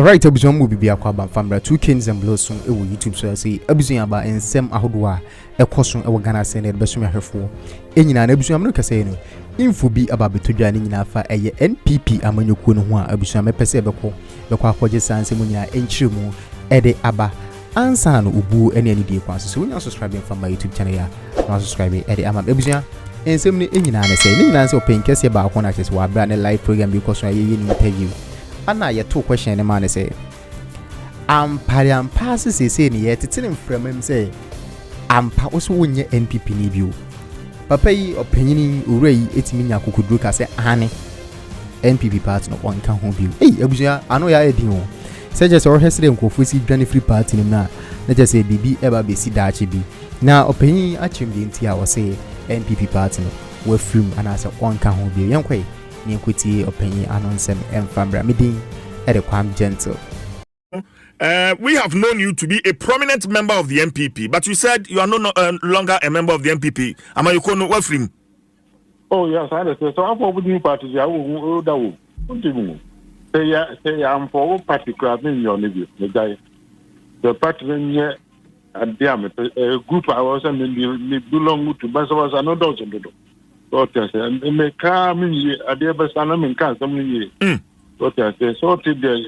Alright, Abusuan will be akwaba famra 2 Kings and Blossom e wo YouTube so say Abusuan aba ensem ahodo a ekoso e wo Ghana say na beso ahwefo enyina na Abusuan no kase no info bi aba betodwa ne nyina fa eye NPP amanyokuo no ho a Abusuan mepese beko akwaje sanse mu nyina enchiremu ede aba ansa no ubu ene ani die kwanso so wonya subscribe from my YouTube channel ya na subscribe ede ama Abusuan ensem ne enyina na say ne nyina say open kese ba akwa na kese wa bra ne live program because aye ni interview ana ye to question ne man say ampariam pass say ne ye titin mframam say ampa oso wonye NPP ni bio papa yi opanyini owrai etimi nya kokuduru ka say ane NPP party no on kan ho bio Abusuan ano ya edin o say just or hesere nkofo si dwane free party ni na just say bibi eba be si daachi bi na opanyin achimbi nti a wo say NPP party no we film ana say on kan ho bio yenkwai ni nkuti opanyin anonsem emfambra medin e de kwam gentle. We have known you to be a prominent member of the NPP, but you said you are no longer a member of the NPP. Am I going to film? Oh yes, I understand. So I'm for new parties. I will do. Say I'm for particular in your navy. The party here and damn a group I was and belong to Basavas and no dozen. What I say, and may come in a dear Basanam in Casam. What I say, so today.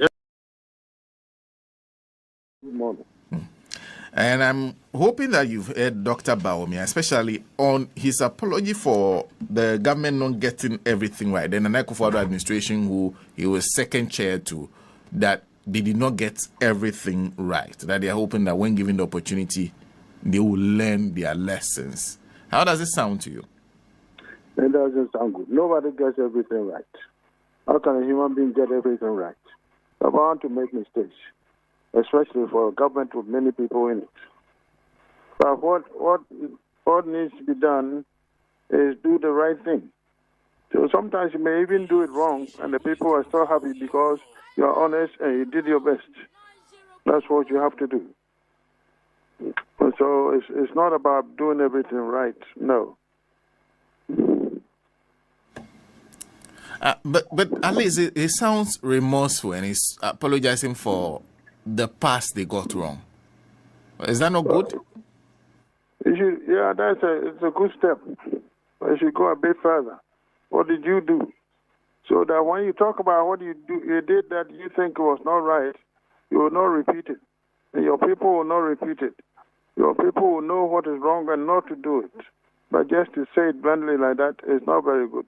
And I'm hoping that you've heard Dr. Baumia, especially on his apology for the government not getting everything right. Then the Nekufuado administration, who he was second chair to, that they did not get everything right. That they are hoping that when given the opportunity, they will learn their lessons. How does it sound to you? It doesn't sound good. Nobody gets everything right. How can a human being get everything right? I want to make mistakes, especially for a government with many people in it. But what needs to be done is do the right thing. So sometimes you may even do it wrong, and the people are still happy because you are honest and you did your best. That's what you have to do. So it's not about doing everything right. No. But at least it sounds remorseful and he's apologizing for the past they got wrong. Is that not good? It's a good step. You should go a bit further. What did you do? So that when you talk about what you did that you think was not right, you will not repeat it. And your people will not repeat it. Your people will know what is wrong and not to do it. But just to say it bluntly like that is not very good.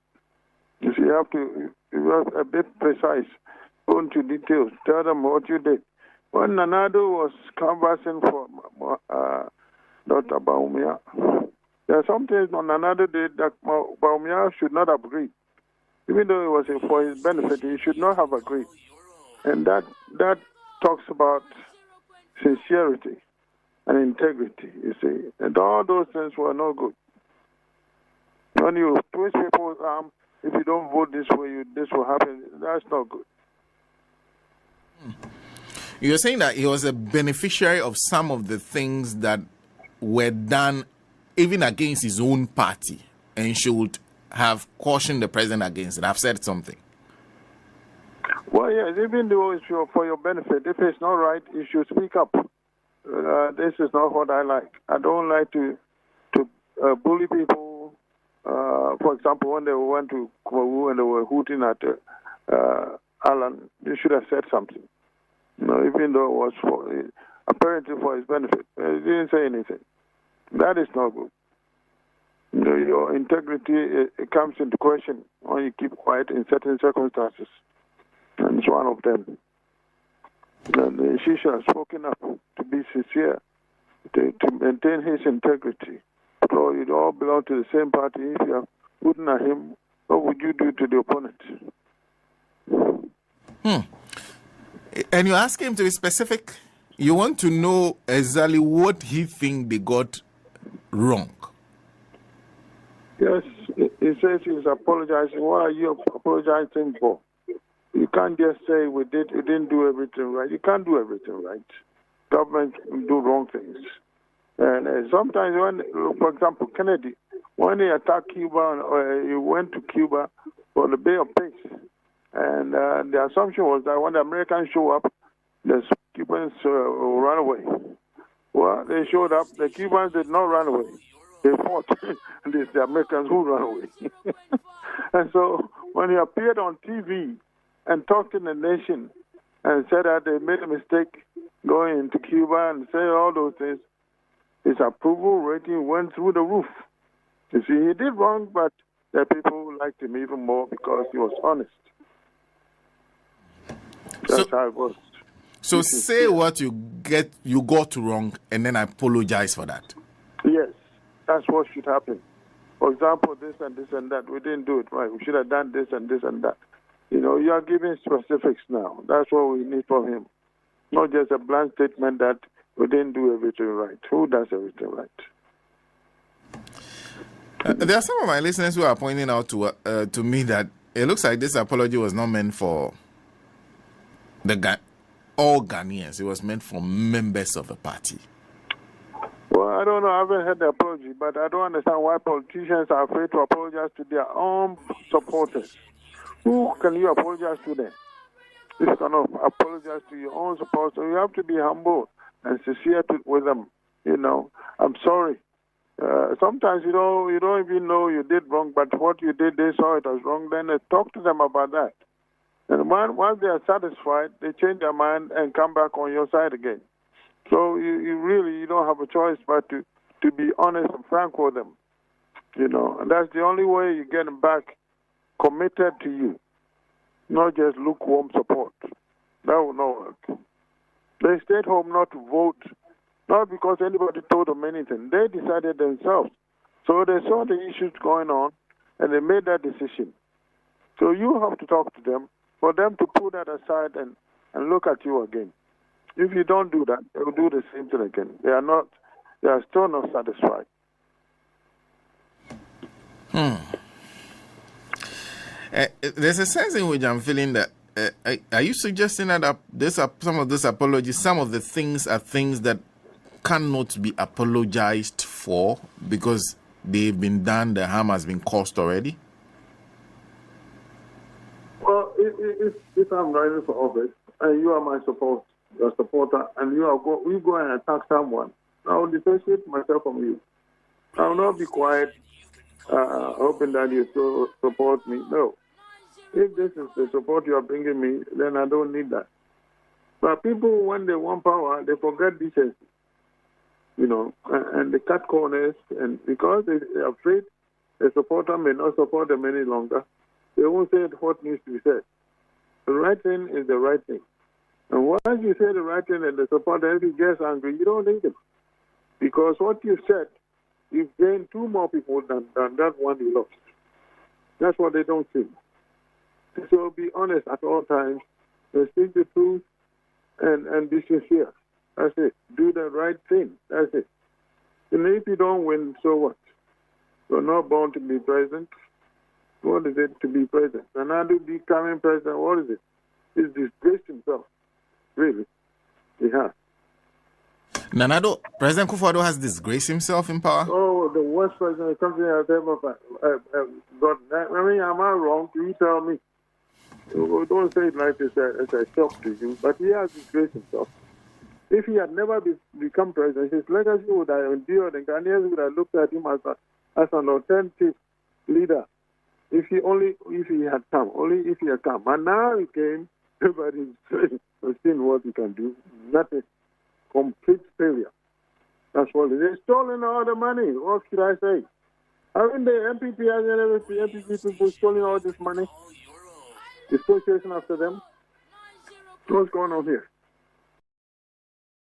You see, you have to be a bit precise, go into details, tell them what you did. When Nanado was canvassing for Dr. Baumia, there are some things Nanado did that Baumia should not have agreed. Even though it was for his benefit, he should not have agreed. And that talks about sincerity and integrity, you see. And all those things were not good. When you twist people's arm, if you don't vote this way, this will happen. That's not good. You're saying that he was a beneficiary of some of the things that were done even against his own party and should have cautioned the president against it. I've said something. Well, yes, even though it's for your benefit, if it's not right, you should speak up. This is not what I like. I don't like to bully people. For example, when they went to Kwawu and they were hooting at Alan, they should have said something. Even though it was apparently for his benefit. He didn't say anything. That is not good. Your integrity it comes into question when you keep quiet in certain circumstances. And it's one of them. And she should have spoken up to be sincere, to maintain his integrity. So you all belong to the same party. If you are putting at him, what would you do to the opponent? And you ask him to be specific. You want to know exactly what he thinks they got wrong. Yes, he says he's apologizing. What are you apologizing for? You can't just say we didn't do everything right. You can't do everything right. Government do wrong things. And sometimes when, for example, Kennedy, when he attacked Cuba, he went to Cuba for the Bay of Peace. And the assumption was that when the Americans show up, the Cubans ran away. Well, they showed up. The Cubans did not run away. They fought. And it's the Americans who ran away. And so when he appeared on TV and talked to the nation and said that they made a mistake going into Cuba and say all those things, his approval rating went through the roof. You see, he did wrong, but the people liked him even more because he was honest. That's how it was. So say what you got wrong and then apologize for that. Yes, that's what should happen. For example, this and this and that, we didn't do it right. We should have done this and this and that. You know, you are giving specifics now. That's what we need from him. Not just a blank statement that we didn't do everything right. Who does everything right? There are some of my listeners who are pointing out to me that it looks like this apology was not meant for all Ghanaians. It was meant for members of the party. Well, I don't know. I haven't heard the apology, but I don't understand why politicians are afraid to apologize to their own supporters. Who can you apologize to then? You cannot apologize to your own supporters. You have to be humble and sincere with them. You know, I'm sorry. Sometimes you don't even know you did wrong, but what you did, they saw it as wrong. Then talk to them about that. And once they are satisfied, they change their mind and come back on your side again. So you don't have a choice but to be honest and frank with them. You know, and that's the only way you get them back committed to you, not just lukewarm support. That will not work. They stayed home not to vote, not because anybody told them anything. They decided themselves. So they saw the issues going on, and they made that decision. So you have to talk to them for them to put that aside and look at you again. If you don't do that, they will do the same thing again. They are still not satisfied. There's a sense in which I'm feeling that are you suggesting that some of these apologies, some of the things are things that cannot be apologized for because they've been done, the harm has been caused already? Well, if I'm running for office and you are my supporter, and you go and attack someone, I will dissociate myself from you. I will not be quiet, hoping that you still support me. No. If this is the support you are bringing me, then I don't need that. But people, when they want power, they forget decency, you know, and they cut corners, and because they're afraid the supporter may not support them any longer, they won't say what needs to be said. The right thing is the right thing. And once you say the right thing and the supporter, if he gets angry, you don't need him. Because what you said, you've gained two more people than that one you lost. That's what they don't see. So be honest at all times, and speak the truth, and be sincere. That's it. Do the right thing. That's it. And if you don't win, so what? You're not born to be president. What is it to be president? And now to becoming president, what is it? He's disgraced himself. Really. He has. Nanado, President Kufuor has disgraced himself in power? Oh, the worst president the country has ever gotten. I mean, am I wrong? You tell me. Don't say it like it's a shock to you, but he has disgraced himself. If he had never become president, his legacy would have endured, and Ghanaians would have looked at him as an authentic leader. If he had come. And now he came, everybody's seen what he can do. Nothing. Complete failure. That's what it is. They've stolen all the money. What should I say? Haven't the NPP people stolen all this money? The association after them? What's going on here?